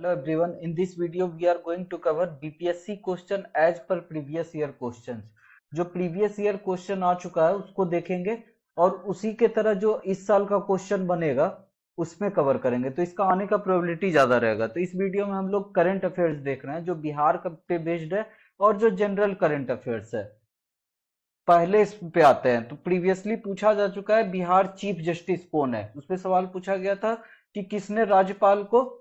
Hello everyone. In this video, we are going to cover BPSC question as per previous year questions. जो previous year question आ चुका है उसको देखेंगे और उसी के तरह जो इस साल का क्वेश्चन बनेगा उसमें कवर करेंगे, तो इसका आने का प्रोबेबिलिटी ज्यादा रहेगा। तो इस वीडियो में हम लोग करंट अफेयर्स देख रहे हैं जो बिहार पे बेस्ड है और जो जनरल करंट अफेयर्स है। पहले इस पे आते हैं तो प्रीवियसली पूछा जा चुका है बिहार चीफ जस्टिस कौन है, उस पे सवाल पूछा गया था कि किसने राज्यपाल को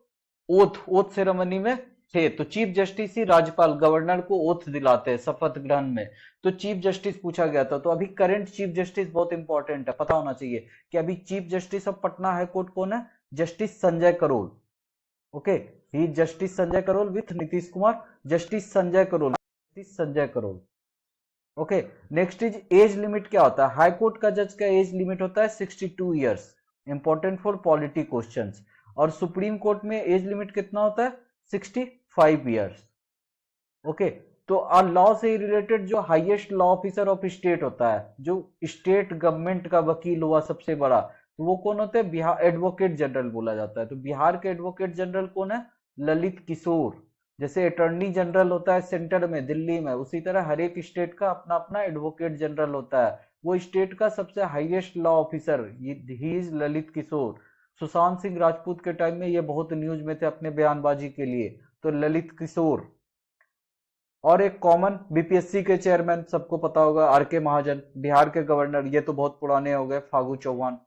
ओथ सेरेमनी में थे। तो चीफ जस्टिस ही राज्यपाल गवर्नर को ओथ दिलाते हैं शपथ ग्रहण में। तो चीफ जस्टिस पूछा गया था। तो अभी करंट चीफ जस्टिस बहुत इंपॉर्टेंट है, पता होना चाहिए कि अभी chief justice of Patna high court कौन है। Justice Sanjay Karol. Okay, he justice Sanjay Karol with Nitish Kumar. Justice Sanjay Karol, justice Sanjay Karol. Okay, next is age limit क्या होता है। हाई कोर्ट का जज का एज लिमिट होता है 62 years, important for polity questions. और सुप्रीम कोर्ट में एज लिमिट कितना होता है 65 ईयर्स। ओके, तो लॉ से रिलेटेड जो highest law officer of state होता है, जो स्टेट गवर्नमेंट का वकील हुआ सबसे बड़ा, तो वो कौन होता है, बिहार एडवोकेट जनरल बोला जाता है। तो बिहार के एडवोकेट जनरल कौन है, ललित किशोर। जैसे अटॉर्नी जनरल होता है सेंटर में दिल्ली में, उसी तरह हर एक स्टेट का अपना अपना एडवोकेट जनरल होता है। वो स्टेट का सबसे highest law officer he is Lalit Kishore. Sushant Singh Rajput के टाइम में ये बहुत न्यूज में थे अपने बयानबाजी के लिए। तो ललित किशोर। और एक कॉमन बीपीएससी के चेयरमैन सबको पता होगा, आर के महाजन। बिहार के गवर्नर ये तो बहुत पुराने हो गए, फागू चौहान।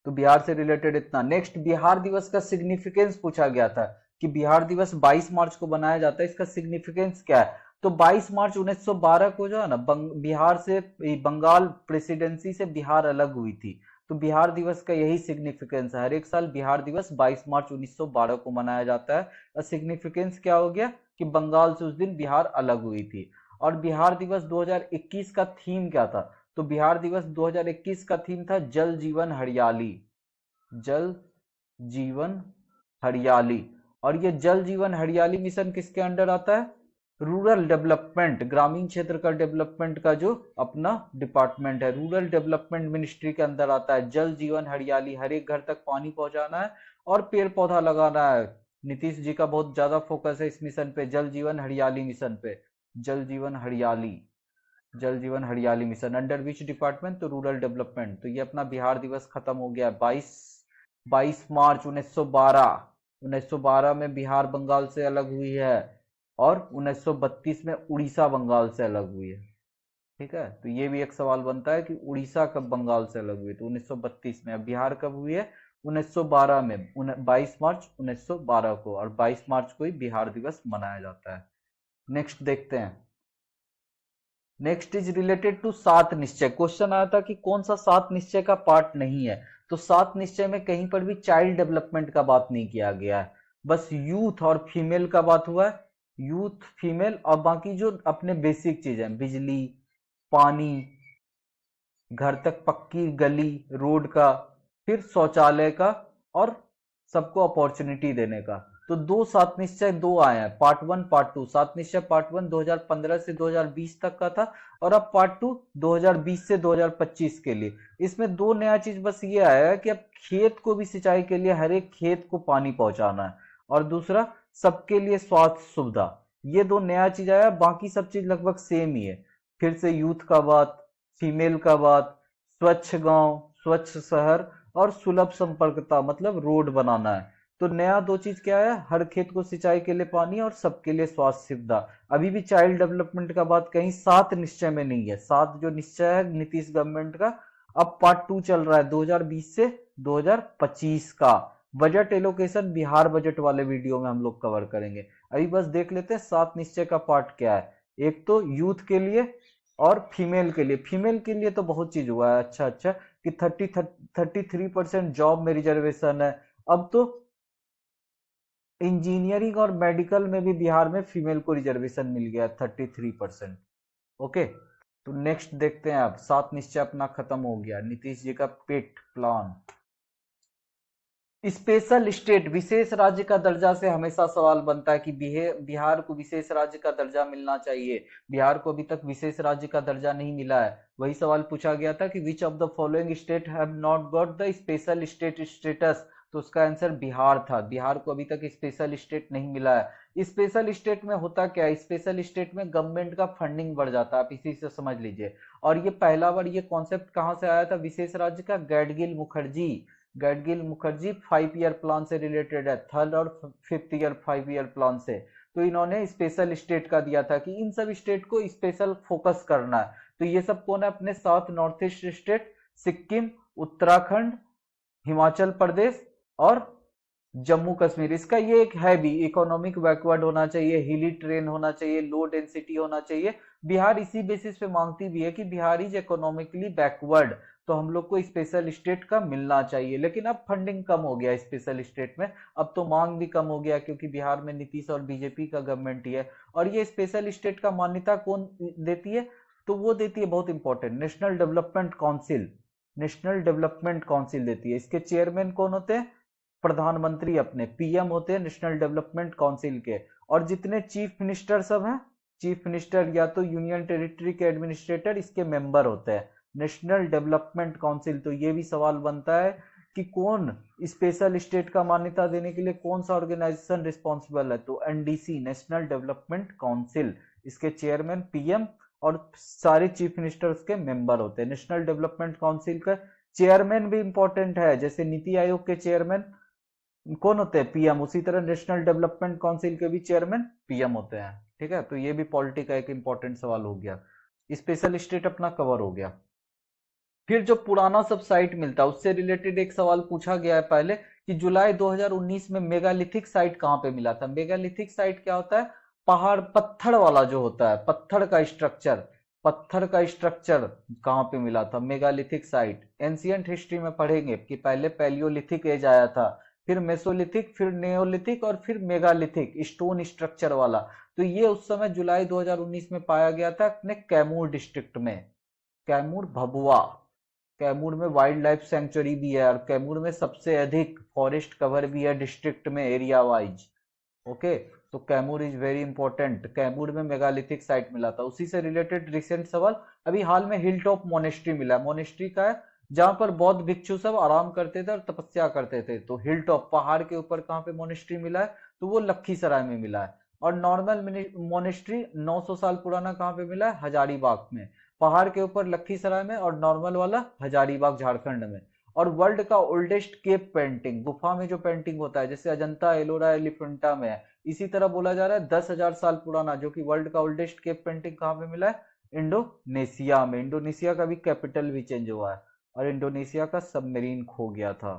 तो बिहार से रिलेटेड इतना। नेक्स्ट, बिहार दिवस का सिग्निफिकेंस पूछा गया था कि बिहार दिवस 22 मार्च को बनाया जाता है, इसका सिग्निफिकेंस क्या है। तो 22 मार्च 1912 को जो है ना बिहार से बंगाल प्रेसिडेंसी से बिहार अलग हुई थी। तो बिहार दिवस का यही सिग्निफिकेंस है। हर एक साल बिहार दिवस 22 मार्च 1912 को मनाया जाता है। और सिग्निफिकेंस क्या हो गया कि बंगाल से उस दिन बिहार अलग हुई थी। और बिहार दिवस 2021 का थीम क्या था। तो बिहार दिवस 2021 का थीम था जल जीवन हरियाली। जल जीवन हरियाली। और ये जल जीवन हरियाली मिशन किसके अंडर आता है, रूरल डेवलपमेंट, ग्रामीण क्षेत्र का डेवलपमेंट का जो अपना डिपार्टमेंट है, रूरल डेवलपमेंट मिनिस्ट्री के अंदर आता है। जल जीवन हरियाली, हर एक घर तक पानी पहुंचाना है और पेड़ पौधा लगाना है। नीतीश जी का बहुत ज्यादा फोकस है इस मिशन पे, जल जीवन हरियाली मिशन पे। जल जीवन हरियाली, जल जीवन हरियाली मिशन अंडर विच डिपार्टमेंट, तो रूरल डेवलपमेंट। तो ये अपना बिहार दिवस खत्म हो गया 22 मार्च 1912 में बिहार बंगाल से अलग हुई है। और 1932 में उड़ीसा बंगाल से अलग हुई है। ठीक है, तो ये भी एक सवाल बनता है कि उड़ीसा कब बंगाल से अलग हुई। तो 1932 में। अब बिहार कब हुई है, 1912 में, 22 मार्च 1912 को। और 22 मार्च को ही बिहार दिवस मनाया जाता है। नेक्स्ट देखते हैं। नेक्स्ट इज रिलेटेड टू सात निश्चय। क्वेश्चन आया था कि कौन सा सात निश्चय का पार्ट नहीं है। तो सात निश्चय में कहीं पर भी चाइल्ड डेवलपमेंट का बात नहीं किया गया है, बस यूथ और फीमेल का बात हुआ है। यूथ, फीमेल और बाकी जो अपने बेसिक चीजें, बिजली, पानी, घर तक पक्की गली रोड का, फिर शौचालय का, और सबको अपॉर्चुनिटी देने का। तो दो सात निश्चय दो आए हैं, पार्ट वन पार्ट टू। सात निश्चय पार्ट वन 2015 से 2020 तक का था, और अब पार्ट टू 2020 से 2025 के लिए। इसमें दो नया चीज बस ये आया है कि अब खेत को भी सिंचाई के लिए हर एक खेत को पानी पहुंचाना है, और दूसरा सबके लिए स्वास्थ्य सुविधा। ये दो नया चीज आया, बाकी सब चीज लगभग सेम ही है। फिर से यूथ का बात, फीमेल का बात, स्वच्छ गांव, स्वच्छ शहर, और सुलभ संपर्कता मतलब रोड बनाना है। तो नया दो चीज क्या है, हर खेत को सिंचाई के लिए पानी और सबके लिए स्वास्थ्य सुविधा। अभी भी चाइल्ड डेवलपमेंट का बात कहीं सात निश्चय में नहीं है। सात जो निश्चय है नीतीश गवर्नमेंट का, अब पार्ट टू चल रहा है 2020 से 2025 का। बजट एलोकेशन बिहार बजट वाले वीडियो में हम लोग कवर करेंगे। अभी बस देख लेते हैं सात निश्चय का पार्ट क्या है। एक तो यूथ के लिए और फीमेल के लिए। फीमेल के लिए तो बहुत चीज हुआ है अच्छा अच्छा, कि 33% जॉब में रिजर्वेशन है। अब तो इंजीनियरिंग और मेडिकल में भी बिहार में फीमेल को रिजर्वेशन मिल गया 33%। ओके, तो नेक्स्ट देखते हैं। अब सात निश्चय अपना खत्म हो गया, नीतीश जी का पेट प्लान। स्पेशल स्टेट, विशेष राज्य का दर्जा से हमेशा सवाल बनता है कि बिहार को विशेष राज्य का दर्जा मिलना चाहिए। बिहार को अभी तक विशेष राज्य का दर्जा नहीं मिला है। वही सवाल पूछा गया था कि which of the following state have not got the special state status. तो उसका आंसर बिहार था। बिहार को अभी तक स्पेशल स्टेट नहीं मिला है। स्पेशल स्टेट में होता क्या है, स्पेशल स्टेट में गवर्नमेंट का फंडिंग बढ़ जाता है, आप इसी से समझ लीजिए। और ये पहला बार ये कॉन्सेप्ट कहाँ से आया था, विशेष राज्य का, गैडगिल मुखर्जी। गैडगिल मुखर्जी 5 ईयर प्लान से रिलेटेड है, थर्ड और फिफ्थ ईयर 5 ईयर प्लान से। तो इन्होंने स्पेशल स्टेट का दिया था कि इन सब स्टेट को स्पेशल फोकस करना है। तो ये सब कौन है अपने साथ, north east state, Sikkim, Uttarakhand, Himachal Pradesh और जम्मू कश्मीर। इसका ये एक है भी, इकोनॉमिक बैकवर्ड होना चाहिए, हिली ट्रेन होना चाहिए, लो डेंसिटी होना चाहिए। बिहार इसी बेसिस पे मांगती भी है कि बिहार इज इकोनॉमिकली बैकवर्ड, तो हम लोग को स्पेशल स्टेट का मिलना चाहिए। लेकिन अब फंडिंग कम हो गया स्पेशल स्टेट में, अब तो मांग भी कम हो गया, क्योंकि बिहार में नीतीश और बीजेपी का गवर्नमेंट ही है। और ये स्पेशल स्टेट का मान्यता कौन देती है, तो वो देती है, बहुत important, national development council. National development council देती है। इसके चेयरमैन कौन होते हैं, प्रधानमंत्री अपने पीएम होते हैं नेशनल डेवलपमेंट काउंसिल के। और जितने चीफ मिनिस्टर सब हैं, चीफ मिनिस्टर या तो यूनियन टेरिटरी के एडमिनिस्ट्रेटर इसके मेंबर होते हैं, नेशनल डेवलपमेंट काउंसिल। तो ये भी सवाल बनता है कि कौन स्पेशल स्टेट का मान्यता देने के लिए कौन सा ऑर्गेनाइजेशन रिस्पॉन्सिबल है, तो एनडीसी, नेशनल डेवलपमेंट काउंसिल। इसके चेयरमैन पीएम और सारे चीफ मिनिस्टर्स के मेंबर होते हैं। नेशनल डेवलपमेंट काउंसिल का चेयरमैन भी इंपॉर्टेंट है, जैसे नीति आयोग के चेयरमैन कौन होते हैं, पीएम, उसी तरह नेशनल डेवलपमेंट काउंसिल के भी चेयरमैन पीएम होते हैं। ठीक है, तो ये भी पॉलिटी का एक इंपॉर्टेंट सवाल हो गया। स्पेशल स्टेट अपना कवर हो गया। फिर जो पुराना सब साइट मिलता है उससे रिलेटेड एक सवाल पूछा गया है पहले, कि जुलाई 2019 में मेगालिथिक साइट कहां पे मिला था। मेगालिथिक साइट क्या होता है, पहाड़, पत्थर वाला जो होता है, पत्थर का स्ट्रक्चर, पत्थर का स्ट्रक्चर कहां पे मिला था, मेगालिथिक साइट। एंशियंट हिस्ट्री में पढ़ेंगे कि पहले पैलियोलिथिक एज आया था, फिर मेसोलिथिक, फिर नेओलिथिक और फिर मेगालिथिक स्टोन स्ट्रक्चर वाला। तो ये उस समय जुलाई 2019 में पाया गया था अपने कैमूर डिस्ट्रिक्ट में, कैमूर भभुआ। कैमूर में वाइल्ड लाइफ सेंचुरी भी है, और कैमूर में सबसे अधिक फॉरेस्ट कवर भी है डिस्ट्रिक्ट में एरिया वाइज। ओके, तो Kaimur is very important. Kaimur में मेगालिथिक साइट मिला था। उसी से रिलेटेड रिसेंट सवाल अभी हाल में हिल टॉप मोनेस्ट्री मिला। मोनेस्ट्री का है जहां पर बौद्ध भिक्षु सब आराम करते थे और तपस्या करते थे। तो हिल टॉप पहाड़ के ऊपर कहां पे मोनेस्ट्री मिला है, तो वो लखीसराय में मिला है। और नॉर्मल मोनेस्ट्री 900 साल पुराना कहां पे मिला है, हजारीबाग में। पहाड़ के ऊपर लखीसराय में, और नॉर्मल वाला हजारीबाग झारखंड में। और वर्ल्ड का ओल्डेस्ट केप पेंटिंग, गुफा में जो पेंटिंग होता है, जैसे अजंता एलोरा एलिफेंटा में है, इसी तरह बोला जा रहा है 10,000 साल पुराना, जो कि वर्ल्ड का ओल्डेस्ट केप पेंटिंग कहां पे मिला है, इंडोनेशिया में। इंडोनेशिया का भी कैपिटल भी चेंज हुआ है, और इंडोनेशिया का सबमरीन खो गया था।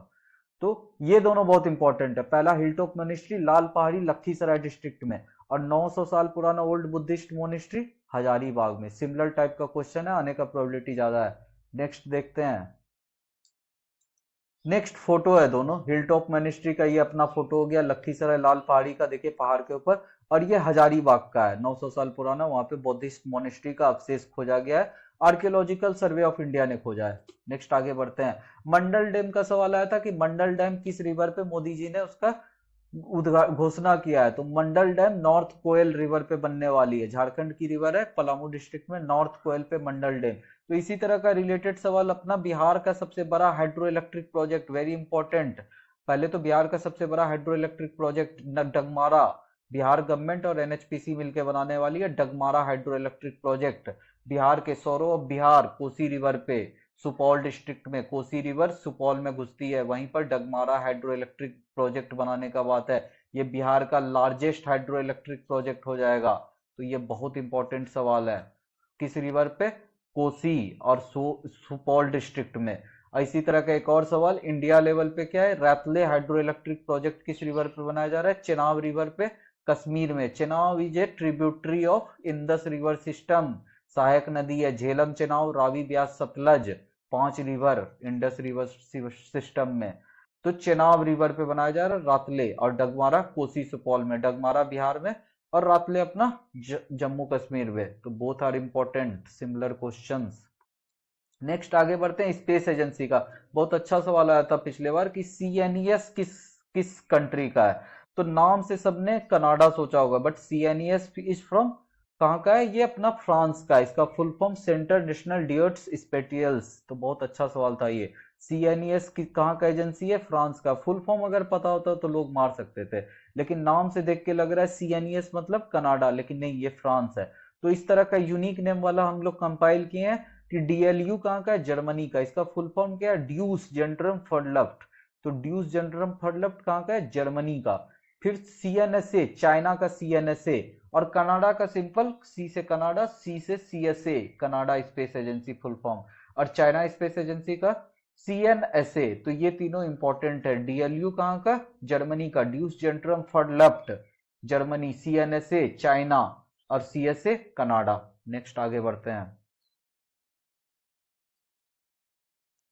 तो ये दोनों बहुत इंपॉर्टेंट है। पहला हिलटॉप मोनेस्ट्री लाल पहाड़ी लखीसराय डिस्ट्रिक्ट में, और 900 साल पुराना ओल्ड बुद्धिस्ट मोनेस्ट्री हजारीबाग में। सिमिलर टाइप का क्वेश्चन है, आने का प्रोबेबिलिटी ज्यादा है। नेक्स्ट देखते हैं। नेक्स्ट फोटो है दोनों, हिल टॉप मोनेस्ट्री का ये अपना फोटो हो गया, लखीसराय लाल पहाड़ी का देखिए पहाड़ के ऊपर, और ये हजारीबाग का है 900 साल पुराना, वहां पे बौद्धिस्ट मोनेस्ट्री का अवशेष खोजा गया है, आर्कियोलॉजिकल सर्वे ऑफ इंडिया ने खोजा है। नेक्स्ट आगे बढ़ते हैं। मंडल डैम का सवाल आया था कि मंडल डैम किस रिवर पे मोदी जी ने उसका घोषणा किया है, तो मंडल डैम नॉर्थ कोयल रिवर पे बनने वाली है। झारखंड की रिवर है, पलामू डिस्ट्रिक्ट में नॉर्थ कोयल पे मंडल डैम। तो इसी तरह का रिलेटेड सवाल अपना, बिहार का सबसे बड़ा hydro electric project, very important. पहले तो बिहार का सबसे बड़ा hydro electric project Dagmara, Bihar government और एनएचपीसी मिलकर बनाने वाली है Dagmara hydro electric project. Bihar के सौरव ऑफ बिहार कोसी रिवर पे, सुपौल डिस्ट्रिक्ट में कोसी रिवर सुपौल में घुसती है, वहीं पर डगमारा हाइड्रो इलेक्ट्रिक प्रोजेक्ट बनाने का बात है। ये बिहार का लार्जेस्ट हाइड्रो इलेक्ट्रिक प्रोजेक्ट हो जाएगा। तो ये बहुत इंपॉर्टेंट सवाल है, किस रिवर पे, कोसी और सुपौल डिस्ट्रिक्ट में। और इसी तरह का एक और सवाल इंडिया लेवल पे क्या है, रैतले हाइड्रो इलेक्ट्रिक प्रोजेक्ट किस रिवर पे बनाया जा रहा है, चेनाब रिवर पे, कश्मीर में। Chenab is a tributary of Indus river system, सहायक नदी है Jhelum, Chenab, Ravi, Beas, Sutlej, 5 river Indus river system में। तो चेनाब रिवर पे बनाया जा रहा है रातले, और डगमारा कोसी सुपौल में, डगमारा बिहार में और रातले अपना जम्मू कश्मीर में। तो both are important, similar questions. Next आगे बढ़ते हैं। स्पेस एजेंसी का बहुत अच्छा सवाल आया था पिछले बार कि सीएनईएस किस किस कंट्री का है, तो नाम से सबने कनाडा सोचा होगा, बट सीएनईएस इज फ्रॉम कहाँ का है, ये अपना फ्रांस का है। इसका फुल फॉर्म सेंटर नेशनल डियर्ट्स स्पेटियल्स। तो बहुत अच्छा सवाल था ये, CNES की कहाँ का एजेंसी है? फ्रांस का। फुल फॉर्म अगर पता होता तो लोग मार सकते थे, लेकिन नाम से देख के लग रहा है CNES मतलब कनाडा, लेकिन नहीं, ये फ्रांस है। तो इस तरह का यूनिक नेम वाला हम लोग कंपाइल किए हैं कि DLU कहाँ का है? जर्मनी का। इसका फुल फॉर्म क्या है? ड्यूस जेंटरम फर्डलफ्ट। तो ड्यूस जेंटरम फर्डलफ्ट कहाँ का है? जर्मनी का। फिर CNSA, चाइना का CNSA। और कनाडा का सिंपल C से कनाडा, C से CSA, Canada space agency full form. और चाइना स्पेस एजेंसी का CNSA। तो ये तीनों इंपॉर्टेंट है। DLU कहाँ का? जर्मनी का, ड्यूस जेंटरम फर्डलफ्ट जर्मनी, CNSA चाइना और CSA कनाडा। नेक्स्ट आगे बढ़ते हैं।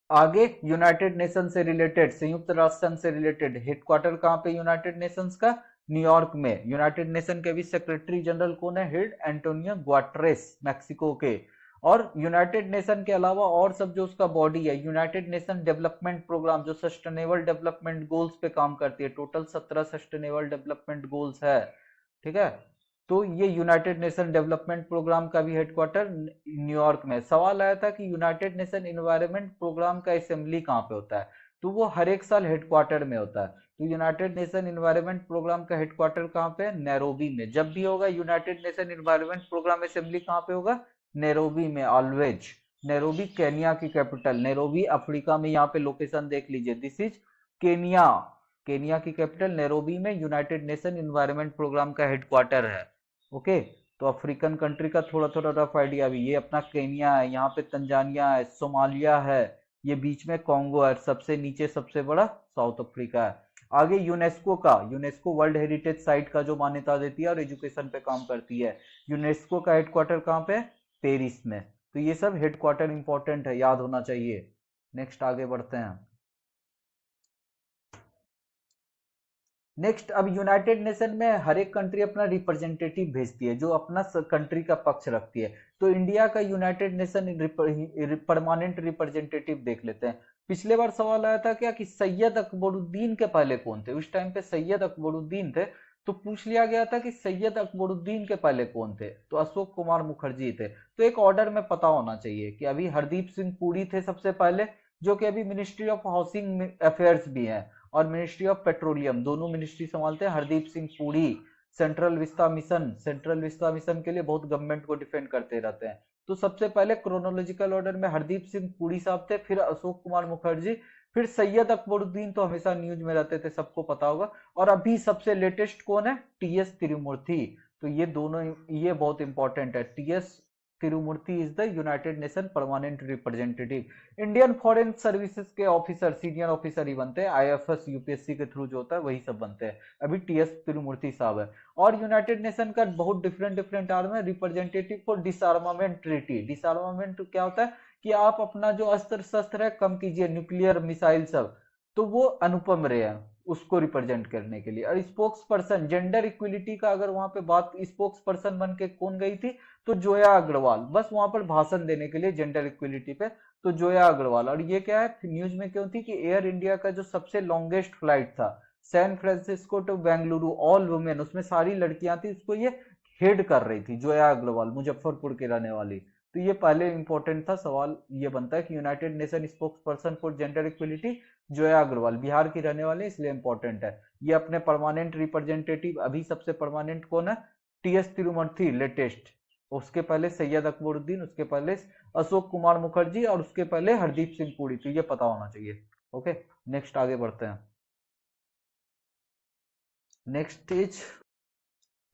आगे यूनाइटेड नेशन से रिलेटेड, संयुक्त राष्ट्र संघ से रिलेटेड हेडक्वार्टर कहाँ पे यूनाइटेड नेशंस का? न्यूयॉर्क में। यूनाइटेड नेशन के भी सेक्रेटरी जनरल कौन है? हेड एंटोनियो ग्वाट्रेस, मैक्सिको के। और यूनाइटेड नेशन के अलावा और सब जो उसका बॉडी है, यूनाइटेड नेशन डेवलपमेंट प्रोग्राम, जो सस्टेनेबल डेवलपमेंट गोल्स पे काम करती है, टोटल 17 सस्टेनेबल डेवलपमेंट गोल्स है, ठीक है। तो ये यूनाइटेड नेशन डेवलपमेंट प्रोग्राम का भी हेडक्वार्टर न्यूयॉर्क में। सवाल आया था कि यूनाइटेड नेशन इन्वायरमेंट प्रोग्राम का असेंबली कहाँ पे होता है? तो वो हर एक साल हेडक्वार्टर में होता है। तो यूनाइटेड नेशन इन्वायरमेंट प्रोग्राम का हेडक्वार्टर कहाँ पे है? नैरोबी में। जब भी होगा United Nation Environment Programme assembly कहाँ पे होगा? नैरोबी में, ऑलवेज। नैरोबी केनिया की कैपिटल, नैरोबी अफ्रीका में, यहाँ पे लोकेशन देख लीजिए, दिस इज केनिया। केनिया की कैपिटल नैरोबी में यूनाइटेड नेशन इन्वायरमेंट प्रोग्राम का हेडक्वार्टर है। ओके। तो अफ्रीकन कंट्री का थोड़ा थोड़ा रफ आइडिया भी, ये अपना केनिया है, यहाँ पे तंजानिया है, सोमालिया है, ये बीच में कॉन्गो है, सबसे नीचे सबसे बड़ा साउथ अफ्रीका है। आगे यूनेस्को का, यूनेस्को वर्ल्ड हेरिटेज साइट का जो मान्यता देती है और एजुकेशन पे काम करती है। यूनेस्को का हेडक्वार्टर कहाँ पे? पेरिस में। तो ये सब हेडक्वार्टर इंपॉर्टेंट है, याद होना चाहिए। नेक्स्ट आगे बढ़ते हैं। नेक्स्ट, अब यूनाइटेड नेशन में हर एक कंट्री अपना रिप्रेजेंटेटिव भेजती है, जो अपना कंट्री का पक्ष रखती है। तो इंडिया का यूनाइटेड नेशन परमानेंट रिप्रेजेंटेटिव देख लेते हैं। पिछले बार सवाल आया था क्या कि सैयद अकबरुद्दीन के पहले कौन थे? उस टाइम पे सैयद अकबरुद्दीन थे। तो पूछ लिया गया था कि सैयद अकबरुद्दीन के पहले कौन थे? तो अशोक कुमार मुखर्जी थे। तो एक ऑर्डर में पता होना चाहिए कि अभी हरदीप सिंह पुरी थे सबसे पहले, जो कि अभी मिनिस्ट्री ऑफ हाउसिंग अफेयर्स भी हैं, और मिनिस्ट्री ऑफ पेट्रोलियम, दोनों मिनिस्ट्री संभालते हैं Hardeep Singh Puri. Central vista mission, central vista mission के लिए बहुत गवर्नमेंट को डिफेंड करते रहते हैं। तो सबसे पहले क्रोनोलॉजिकल ऑर्डर में हरदीप सिंह पुरी साहब थे, फिर अशोक कुमार मुखर्जी, फिर सैयद अकबरुद्दीन तो हमेशा न्यूज में रहते थे, सबको पता होगा। और अभी सबसे लेटेस्ट कौन है? TS तिरुमूर्ति। तो ये दोनों, ये बहुत इंपॉर्टेंट है। TS Tirumurti is the United nation permanent representative. Indian foreign services के ऑफिसर, सीनियर ऑफिसर ही बनते हैं, IFS UPSC के थ्रू जो होता है वही सब बनते हैं। अभी TS तिरुमूर्ति साहब है। और यूनाइटेड नेशन का बहुत डिफरेंट डिफरेंट आर्म है। Representative for डिसआर्मामेंट treaty. डिसआर्मामेंट क्या होता है कि आप अपना जो अस्त्र शस्त्र है कम कीजिए, न्यूक्लियर मिसाइल सब। तो वो अनुपम रे है, उसको रिप्रेजेंट करने के लिए। और स्पोक्स पर्सन, जेंडर इक्विलिटी का अगर वहां पे बात, स्पोक्स पर्सन बन के कौन गई थी? तो जोया अग्रवाल, बस वहां पर भाषण देने के लिए जेंडर इक्विलिटी पे। तो जोया अग्रवाल। और ये क्या है, न्यूज में क्यों थी कि एयर इंडिया का जो सबसे लॉन्गेस्ट फ्लाइट था, San Francisco to Bengaluru, all women, उसमें सारी लड़कियां थी, उसको ये हेड कर रही थी जोया अग्रवाल, मुजफ्फरपुर की रहने वाली। तो ये पहले इंपॉर्टेंट था सवाल, ये बनता है कि United Nation spokesperson for gender equality Zoya Agarwal, Bihar की रहने वाली, इसलिए इंपॉर्टेंट है। ये अपने परमानेंट रिप्रेजेंटेटिव, अभी सबसे परमानेंट कौन है? TS Tirumurti latest. उसके पहले सैयद अकबरुद्दीन, उसके पहले अशोक कुमार मुखर्जी, और उसके पहले हरदीप सिंह पुरी। तो ये पता होना चाहिए। ओके। नेक्स्ट आगे बढ़ते हैं। Next is,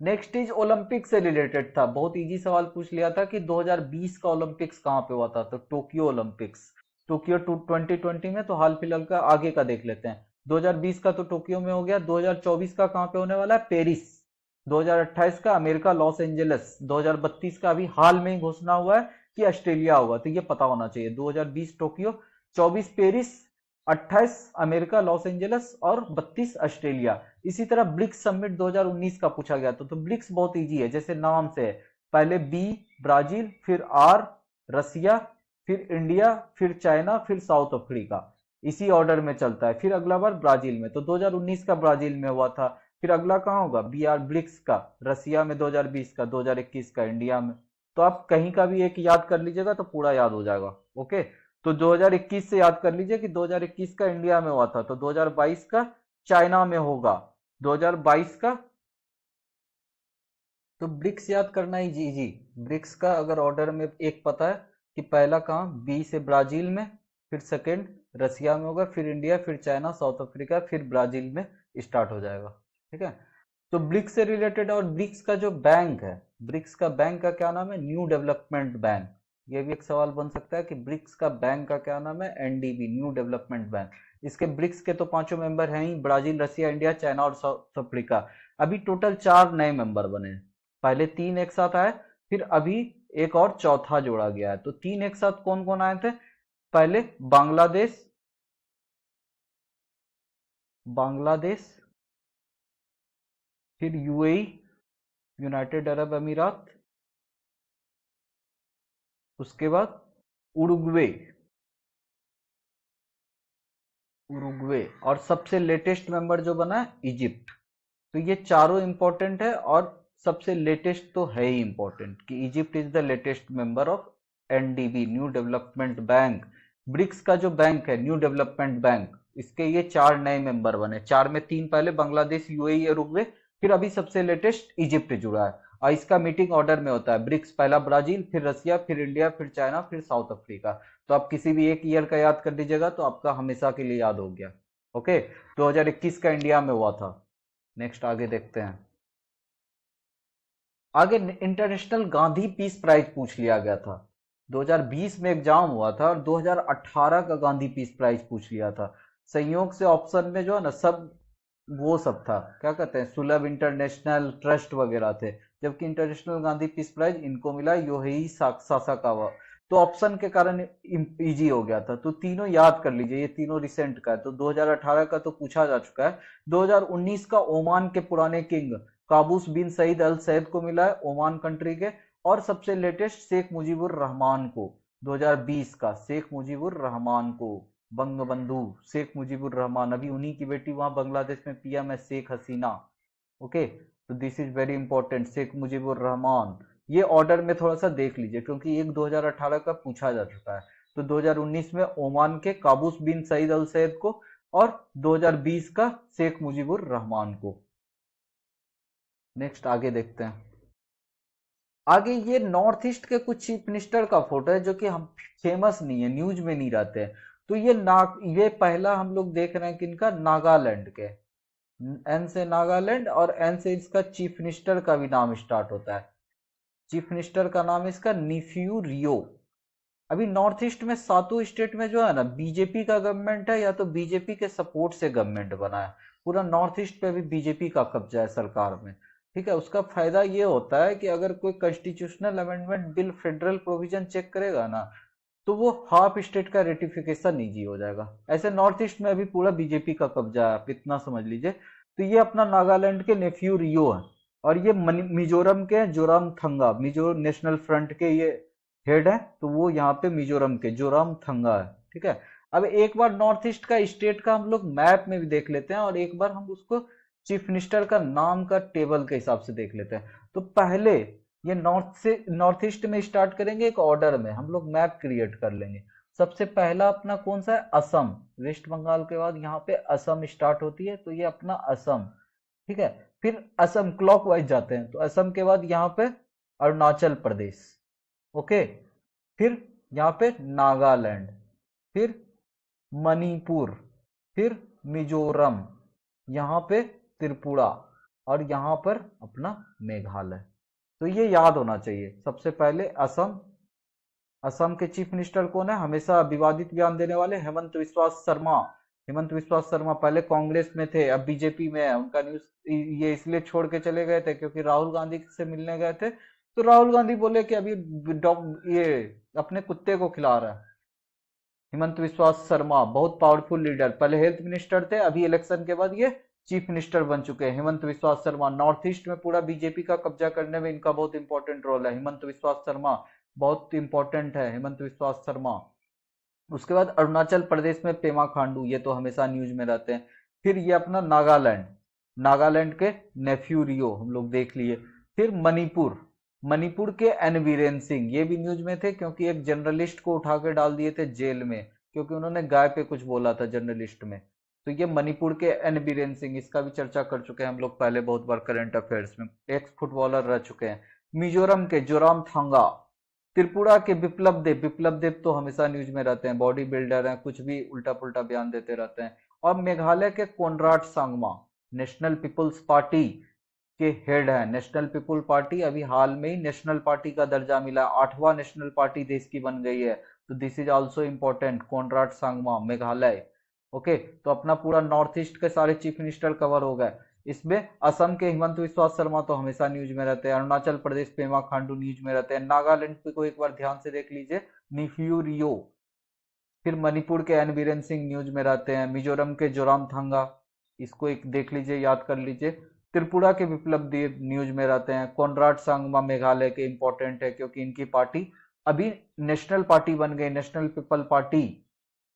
next is Olympic से रिलेटेड था। बहुत इजी सवाल पूछ लिया था कि 2020 का ओलंपिक्स कहाँ पे हुआ था? तो टोक्यो ओलंपिक्स, टोक्यो 2020 में। तो हाल फिलहाल का आगे का देख लेते हैं। 2020 का तो टोक्यो में हो गया। 2024 का कहाँ पे होने वाला है? पेरिस। 2028 का अमेरिका लॉस एंजलिस। 2032 का अभी हाल में ही घोषणा हुआ है कि ऑस्ट्रेलिया होगा। तो ये पता होना चाहिए। 2020 Tokyo, 24 Paris, 28 America Los Angeles और 32 ऑस्ट्रेलिया। इसी तरह ब्रिक्स समिट 2019 का पूछा गया था। तो ब्रिक्स बहुत इजी है, जैसे नाम से है, पहले B ब्राजील, फिर R रसिया, फिर इंडिया, फिर चाइना, फिर साउथ अफ्रीका, इसी ऑर्डर में चलता है। फिर अगला बार ब्राजील में, तो 2019 का ब्राजील में हुआ था। फिर अगला कहाँ होगा? BR ब्रिक्स का रसिया में, 2020 का, 2021 का इंडिया में। तो आप कहीं का भी एक याद कर लीजिएगा तो पूरा याद हो जाएगा। ओके। तो 2021 से याद कर लीजिए कि 2021 का इंडिया में हुआ था, तो 2022 का चाइना में होगा, 2022 का। तो ब्रिक्स याद करना ही जी जी। ब्रिक्स का अगर ऑर्डर में एक पता है कि पहला कहाँ, बी से ब्राजील में, फिर सेकंड रसिया में होगा, फिर इंडिया, फिर चाइना, साउथ अफ्रीका, फिर ब्राजील में स्टार्ट हो जाएगा। ठीक है, तो ब्रिक्स से रिलेटेड। और ब्रिक्स का जो बैंक है, ब्रिक्स का बैंक का क्या नाम है, न्यू डेवलपमेंट बैंक। ये भी एक सवाल बन सकता है कि ब्रिक्स का बैंक का क्या नाम है, एनडीबी, न्यू डेवलपमेंट बैंक। इसके ब्रिक्स के तो पांचों मेंबर हैं ही, ब्राजील, रसिया, इंडिया, चाइना और साउथ अफ्रीका। अभी टोटल 4 नए मेंबर बने हैं, पहले 3 एक साथ आए, फिर अभी एक और चौथा जोड़ा गया है। तो 3 एक साथ कौन कौन आए थे, पहले बांग्लादेश, बांग्लादेश, फिर यूएई, यूनाइटेड अरब अमीरात, उसके बाद उरुग्वे, उरुग्वे, और सबसे लेटेस्ट मेंबर जो बना है इजिप्ट। तो ये चारों इंपॉर्टेंट है, और सबसे लेटेस्ट तो है ही इंपॉर्टेंट कि Egypt is the latest member of NDB, new development bank. BRICS का जो बैंक है न्यू डेवलपमेंट बैंक, इसके ये 4 नए मेंबर बने, 4 में 3 पहले बांग्लादेश, यूएई, उरुग्वे, फिर अभी सबसे लेटेस्ट इजिप्ट जुड़ा है। और इसका मीटिंग ऑर्डर में होता है, ब्रिक्स पहला ब्राजील, फिर रसिया, फिर इंडिया, फिर चाइना, फिर साउथ अफ्रीका। तो आप किसी भी एक ईयर का याद कर लीजिएगा तो आपका हमेशा के लिए याद हो गया। ओके, 2021 का इंडिया में हुआ था। नेक्स्ट आगे देखते हैं। आगे इंटरनेशनल गांधी पीस प्राइज पूछ लिया गया था, 2020 में एग्जाम हुआ था, और 2018 का गांधी पीस प्राइज पूछ लिया था। संयोग से ऑप्शन में जो है ना सब वो सब था, क्या कहते हैं, सुलभ इंटरनेशनल ट्रस्ट वगैरह थे, जबकि इंटरनेशनल गांधी पीस प्राइज इनको मिला, योहेई सासाकावा। तो ऑप्शन के कारण इजी हो गया था। तो तीनों याद कर लीजिए, ये तीनों रिसेंट का है। तो 2018 का तो पूछा जा चुका है। 2019 का ओमान के पुराने किंग काबूस बिन सईद अल सैद को मिला है, ओमान कंट्री के। और सबसे लेटेस्ट शेख मुजीबुर रहमान को, 2020 का शेख मुजीबुर रहमान को, बंगबंधु शेख मुजीबुर रहमान, अभी उन्हीं की बेटी वहां बांग्लादेश में पीएम है, शेख हसीना। ओके, तो this is very important, Sheikh Mujibur Rahman. ये ऑर्डर में थोड़ा सा देख लीजिए, क्योंकि एक 2018 का पूछा जा चुका है। तो 2019 में ओमान के काबूस बिन सईद अल सैद को, और 2020 का शेख मुजीबुर रहमान को। नेक्स्ट आगे देखते हैं। आगे ये नॉर्थ ईस्ट के कुछ चीफ मिनिस्टर का फोटो है, जो कि हम फेमस नहीं है, न्यूज में नहीं रहते हैं। तो ये पहला हम लोग देख रहे हैं किनका, नागालैंड के। एन से नागालैंड, और एन से इसका चीफ मिनिस्टर का भी नाम स्टार्ट होता है। चीफ मिनिस्टर का नाम है इसका निफ्यू रियो। अभी नॉर्थ ईस्ट में सातों स्टेट में जो है ना बीजेपी का गवर्नमेंट है, या तो बीजेपी के सपोर्ट से गवर्नमेंट बना है। पूरा नॉर्थ ईस्ट पे भी बीजेपी का कब्जा है सरकार में। ठीक है, उसका फायदा ये होता है कि अगर कोई constitutional amendment bill federal provision check करेगा ना, तो वो हाफ स्टेट का रेटिफिकेशन ईजी हो जाएगा। ऐसे नॉर्थ ईस्ट में अभी पूरा बीजेपी का कब्जा है, आप इतना समझ लीजिए। तो ये अपना नागालैंड के नेफ्यू रियो है। और ये मिजोरम के जोराम थंगा, मिजो नेशनल फ्रंट के ये हेड है। तो वो यहाँ पे मिजोरम के जोराम थंगा है। ठीक है, अब एक बार नॉर्थ ईस्ट का स्टेट का हम लोग मैप में भी देख लेते हैं, और एक बार हम उसको चीफ मिनिस्टर का नाम का टेबल के हिसाब से देख लेते हैं। तो पहले ये नॉर्थ ईस्ट में स्टार्ट करेंगे, एक ऑर्डर में हम लोग मैप क्रिएट कर लेंगे। सबसे पहला अपना कौन सा है, असम। वेस्ट बंगाल के बाद यहाँ पे असम स्टार्ट होती है, तो ये अपना असम। ठीक है, फिर असम क्लॉकवाइज जाते हैं, तो असम के बाद यहाँ पे अरुणाचल प्रदेश। ओके, फिर यहाँ पे नागालैंड, फिर मणिपुर, फिर मिजोरम, यहाँ पे त्रिपुरा, और यहाँ पर अपना मेघालय। तो ये याद होना चाहिए। सबसे पहले असम। असम के चीफ मिनिस्टर कौन है, हमेशा विवादित बयान देने वाले हेमंत विश्वास शर्मा। हेमंत विश्वास शर्मा पहले कांग्रेस में थे, अब बीजेपी में है। उनका न्यूज ये इसलिए छोड़ के चले गए थे क्योंकि राहुल गांधी से मिलने गए थे। तो राहुल गांधी बोले कि अभी ये अपने कुत्ते को खिला रहा है। हिमंत विश्वास शर्मा बहुत पावरफुल लीडर, पहले हेल्थ मिनिस्टर थे, अभी इलेक्शन के बाद ये चीफ मिनिस्टर बन चुके हैं। हिमंत विश्वास शर्मा नॉर्थ ईस्ट में पूरा बीजेपी का कब्जा करने में इनका बहुत इंपॉर्टेंट रोल है। हिमंत विश्वास शर्मा बहुत इंपॉर्टेंट है, हिमंत विश्वास शर्मा। उसके बाद अरुणाचल प्रदेश में पेमा खांडू, ये तो हमेशा न्यूज में रहते हैं। फिर ये अपना नागालैंड, नागालैंड के नेफ्यू रियो हम लोग देख लिए। फिर मणिपुर, मणिपुर के एन बीरेन सिंह, ये भी न्यूज में थे क्योंकि एक जर्नलिस्ट को उठा के डाल दिए थे जेल में क्योंकि उन्होंने गाय पे कुछ बोला था जर्नलिस्ट में। तो ये मणिपुर के एन बीरेन सिंह, इसका भी चर्चा कर चुके हैं हम लोग पहले बहुत बार करंट अफेयर्स में, एक्स फुटबॉलर रह चुके हैं। मिजोरम के जोरामथांगा। त्रिपुरा के बिप्लब देब, बिप्लब देब तो हमेशा न्यूज में रहते हैं, बॉडी बिल्डर हैं, कुछ भी उल्टा पुल्टा बयान देते रहते हैं। और मेघालय के Conrad Sangma, National People's Party के हेड है। नेशनल पीपुल पार्टी अभी हाल में ही नेशनल पार्टी का दर्जा मिला, 8वां नेशनल पार्टी देश की बन गई है। तो this is also important, Conrad Sangma, Meghalaya. Okay, तो अपना पूरा नॉर्थ ईस्ट के सारे चीफ मिनिस्टर कवर हो गए। इसमें असम के हिमंत बिस्वा शर्मा तो हमेशा न्यूज में रहते हैं, अरुणाचल प्रदेश पेमा खांडू न्यूज में रहते हैं, नागालैंड को एक बार ध्यान से देख लीजिए, निफ्यू रियो। फिर मणिपुर के एन बीरेन सिंह न्यूज में रहते हैं, मिजोरम के जोरामथंगा, इसको एक देख लीजिए, याद कर लीजिए। त्रिपुरा के विप्लव देव न्यूज में रहते हैं, कोनराड सांगमा मेघालय के इंपॉर्टेंट है क्योंकि इनकी पार्टी अभी नेशनल पार्टी बन गई, national people party,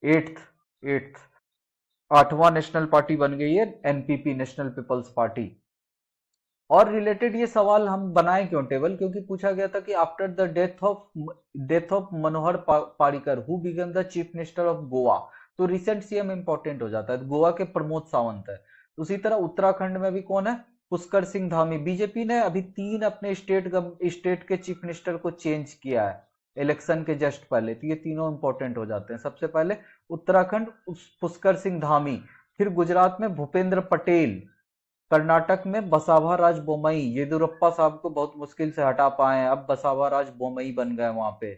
eighth eighth 8वां नेशनल पार्टी बन गई है एनपीपी, नेशनल पीपल्स पार्टी। और रिलेटेड ये सवाल हम बनाए क्यों टेबल, क्योंकि पूछा गया था कि after the death of Manohar Parrikar who become the chief minister of Goa, तो रिसेंट सीएम इंपॉर्टेंट हो जाता है। गोवा के प्रमोद सावंत है। उसी तरह उत्तराखंड में भी कौन है, पुष्कर सिंह धामी। बीजेपी ने अभी 3 अपने स्टेट के चीफ मिनिस्टर को चेंज किया है इलेक्शन के जस्ट पहले, तो ये तीनों इंपॉर्टेंट हो जाते हैं। सबसे पहले उत्तराखंड पुष्कर सिंह धामी, फिर गुजरात में भूपेंद्र पटेल, कर्नाटक में बसावा राज बोमई, येदियुरप्पा साहब को बहुत मुश्किल से हटा पाए हैं, अब बसावा राज बोमई बन गए वहां पे,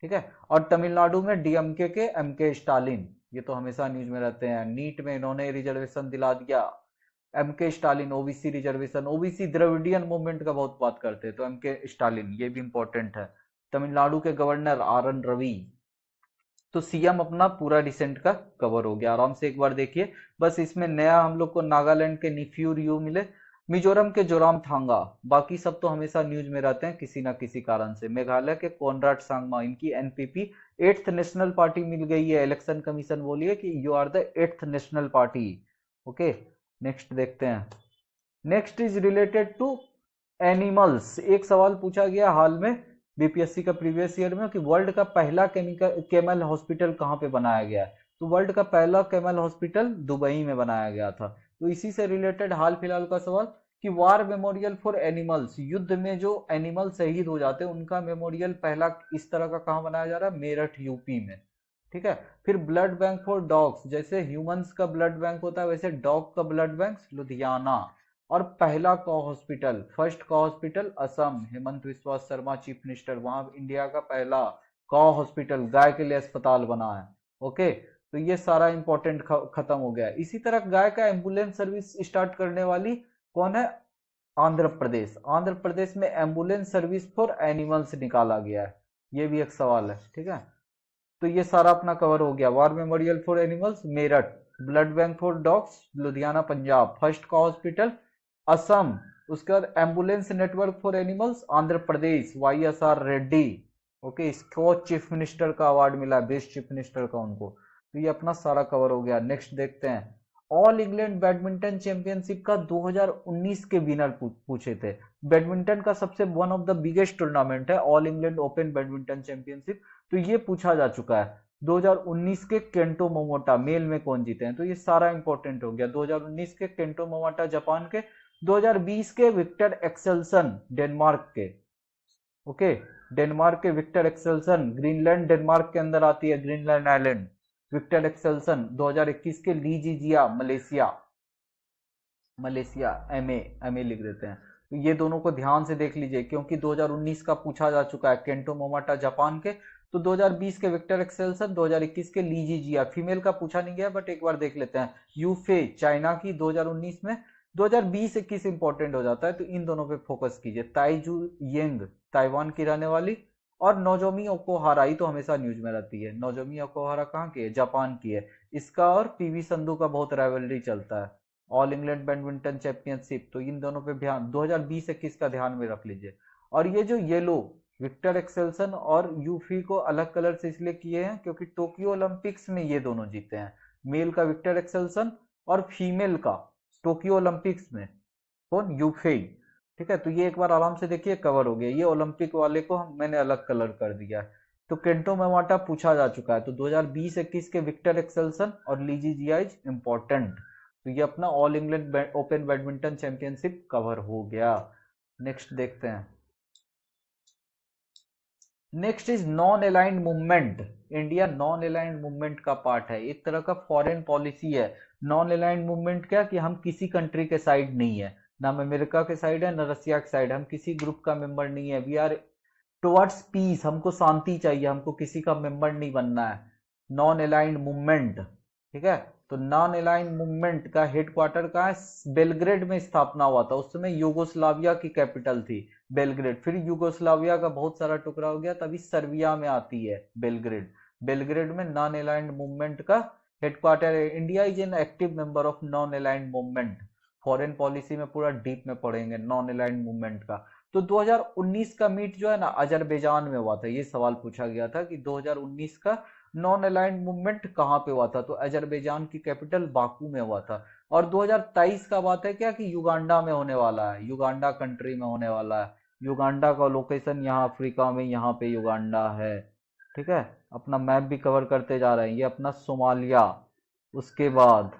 ठीक है। और तमिलनाडु में डीएमके के एमके स्टालिन, ये तो हमेशा न्यूज में रहते हैं, नीट में इन्होंने रिजर्वेशन दिला दिया। MK Stalin OBC reservation, OBC Dravidian movement का बहुत बात करते हैं, तो एमके स्टालिन ये भी इंपॉर्टेंट है। तमिलनाडु के गवर्नर आर एन रवि। तो सीएम अपना पूरा रिसेंट का कवर हो गया, आराम से एक बार देखिए। बस इसमें नया हम लोग को नागालैंड के निफ्यू रियो मिले, मिजोरम के जोरामथांगा, बाकी सब तो हमेशा न्यूज में रहते हैं किसी ना किसी कारण से। मेघालय के कोनराड सांगमा, इनकी एनपीपी 8th नेशनल पार्टी मिल गई है, इलेक्शन कमीशन बोलिए कि you are the 8th national party. Okay, next देखते हैं। Next is related to animals. एक सवाल पूछा गया हाल में बीपीएससी का प्रीवियस ईयर में कि वर्ल्ड का पहला केमल हॉस्पिटल कहाँ पे बनाया गया है, तो वर्ल्ड का पहला केमल हॉस्पिटल दुबई में बनाया गया था। तो इसी से रिलेटेड हाल फिलहाल का सवाल कि वार मेमोरियल फॉर एनिमल्स, युद्ध में जो एनिमल शहीद हो जाते हैं उनका मेमोरियल पहला इस तरह का कहाँ बनाया जा रहा है, मेरठ यूपी में, ठीक है। फिर ब्लड बैंक फॉर डॉग्स, जैसे ह्यूमंस का ब्लड बैंक होता है वैसे डॉग का ब्लड बैंक लुधियाना। और पहला कॉ हॉस्पिटल, फर्स्ट कॉ hospital Assam, Hemant Biswa Sharma chief minister, वहां इंडिया का पहला कॉ हॉस्पिटल, गाय के लिए अस्पताल बना है। ओके, तो ये सारा इंपॉर्टेंट खत्म हो गया। इसी तरह गाय का एम्बुलेंस सर्विस स्टार्ट करने वाली कौन है, आंध्र प्रदेश। आंध्र प्रदेश में एम्बुलेंस सर्विस फॉर एनिमल्स निकाला गया है, ये भी एक सवाल है, ठीक है। तो ये सारा अपना कवर हो गया। War memorial for animals Meerut, blood bank for dogs Ludhiana Punjab, first का हॉस्पिटल असम, उसके बाद ambulance network for animals Andhra Pradesh, YSR Reddy. Okay, इसको चीफ मिनिस्टर का अवार्ड मिला, बेस्ट चीफ मिनिस्टर का उनको। तो ये अपना सारा कवर हो गया। नेक्स्ट देखते हैं, ऑल इंग्लैंड बैडमिंटन चैंपियनशिप का 2019 के विनर पूछे थे। बैडमिंटन का सबसे one of the biggest tournament है all England open badminton championship, तो ये पूछा जा चुका है। 2019 के केंटो मोमोटा मेल में कौन जीते हैं, तो ये सारा इंपॉर्टेंट हो गया। 2019 के केंटो मोमोटा जापान के, 2020 के विक्टर एक्सेल्सन डेनमार्क के। ओके, डेनमार्क के विक्टर एक्सेल्सन, ग्रीनलैंड डेनमार्क के अंदर आती है, ग्रीनलैंड आइलैंड। विक्टर एक्सेल्सन 2021 के ली जीजिया मलेशिया, मलेशिया एमए लिख देते हैं। तो ये दोनों को ध्यान से देख लीजिए क्योंकि 2019 का पूछा जा चुका है, केंटो मोमोटा जापान के, तो 2020 के विक्टर एक्सेल्सन, 2021 के ली जीजिया, फीमेल का पूछा नहीं गया बट एक बार देख लेते हैं, यूफे चाइना की 2019 में, 2020-21 इंपॉर्टेंट हो जाता है, तो इन दोनों पे फोकस कीजिए। ताइजू येंग ताइवान की रहने वाली, और नोजोमी ओकुहारा, ये तो हमेशा न्यूज में रहती है। नोजोमी ओकुहारा कहाँ की है, जापान की है। इसका और पीवी संधू का बहुत राइवलरी चलता है, ऑल इंग्लैंड बैडमिंटन चैंपियनशिप, तो इन दोनों पे ध्यान 2020-21 का ध्यान में रख लीजिए। और ये जो येलो विक्टर एक्सेल्सन और यूफी को अलग कलर से इसलिए किए हैं क्योंकि टोक्यो ओलंपिक्स में ये दोनों जीते हैं, मेल का विक्टर एक्सेल्सन और फीमेल का टोक्यो ओलंपिक्स में कौन, यूफे, ठीक है, तो ये एक बार आराम से देखिए कवर हो गया। ये ओलंपिक वाले को मैंने अलग कलर कर दिया है। तो केंटो मेवाटा पूछा जा चुका है, तो 2020-21 के विक्टर एक्सेल्सन और लीजी जीआईज इंपॉर्टेंट। तो ये अपना all England open badminton championship cover हो गया। नेक्स्ट देखते हैं। Next is non aligned movement. India non aligned movement का पार्ट है, एक तरह का फॉरेन पॉलिसी है। नॉन अलाइंड मूवमेंट क्या कि हम किसी कंट्री के साइड नहीं है, ना हम अमेरिका के साइड है ना रसिया के साइड, हम किसी ग्रुप का मेंबर नहीं है। वी आर टुवर्ड्स पीस, हमको शांति चाहिए, हमको किसी का मेंबर नहीं बनना है। नॉन अलाइंड मूवमेंट, ठीक है। तो नॉन अलाइंड मूवमेंट का हेडक्वार्टर कहाँ है? बेलग्रेड में स्थापना हुआ था। उस समय यूगोस्लाविया की कैपिटल थी बेलग्रेड, फिर यूगोस्लाविया का बहुत सारा टुकड़ा हो गया, तभी सर्बिया में आती है बेलग्रेड। बेलग्रेड में नॉन अलाइंड मूवमेंट का हेडक्वार्टर है। India is an active member of non aligned movement. Foreign policy में पूरा डीप में पढ़ेंगे नॉन अलाइंड मूवमेंट का। तो 2019 का मीट जो है ना अजरबैजान में हुआ था। ये सवाल पूछा गया था कि 2019 का नॉन अलाइंड मूवमेंट कहाँ पे हुआ था, तो अजरबैजान की कैपिटल बाकू में हुआ था। और 2023 का बात है क्या कि युगांडा में होने वाला है, युगांडा कंट्री में होने वाला है। युगांडा का लोकेशन यहाँ अफ्रीका में, यहाँ पे युगांडा है। ठीक है, अपना मैप भी कवर करते जा रहे हैं। ये अपना सोमालिया, उसके बाद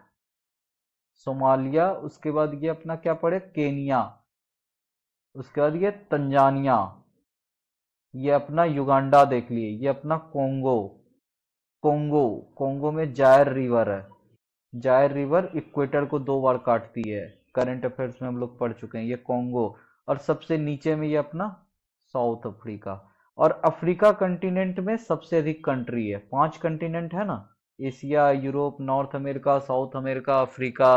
सोमालिया, उसके बाद ये अपना क्या पड़े केनिया, उसके बाद ये तंजानिया, ये अपना युगांडा देख लिए, ये अपना कोंगो। कोंगो, कोंगो में जायर रिवर है। जायर रिवर इक्वेटर को 2 बार काटती है, करंट अफेयर्स में हम लोग पढ़ चुके हैं। ये कोंगो, और सबसे नीचे में ये अपना साउथ अफ्रीका। और अफ्रीका कंटिनेंट में सबसे अधिक कंट्री है, 5 कंटिनेंट है ना, Asia, Europe, North America, South America, Africa,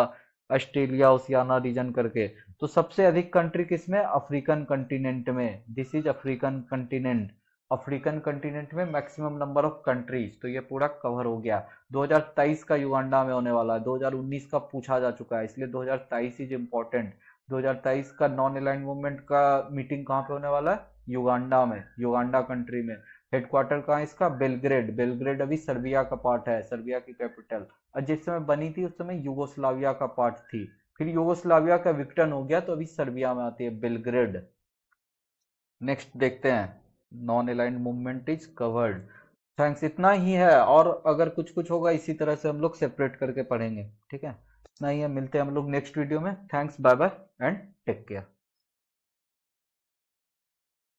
Australia, Oceania region करके। तो सबसे अधिक कंट्री किसमें? अफ्रीकन कंटिनेंट में। This is African continent. African continent में मैक्सिमम नंबर ऑफ कंट्रीज। तो ये पूरा कवर हो गया। 2023 का युगांडा में होने वाला है, 2019 का पूछा जा चुका है, इसलिए 2023 इज इम्पोर्टेंट। 2023 का नॉन अलाइंड मूवमेंट का मीटिंग कहाँ पे होने वाला है? युगांडा में, युगांडा कंट्री में। हेडक्वार्टर कहाँ है इसका? बेलग्रेड। बेलग्रेड अभी सर्बिया का पार्ट है, सर्बिया की कैपिटल। और जिस समय बनी थी उस समय यूगोस्लाविया का पार्ट थी, फिर यूगोस्लाविया का विघटन हो गया, तो अभी सर्बिया में आती है बेलग्रेड। नेक्स्ट देखते हैं। Non aligned movement is covered. Thanks, इतना ही है। और अगर कुछ कुछ होगा इसी तरह से हम लोग सेपरेट करके पढ़ेंगे। ठीक है, इतना ही है। मिलते हैं हम लोग नेक्स्ट वीडियो में। Thanks, bye bye and take care.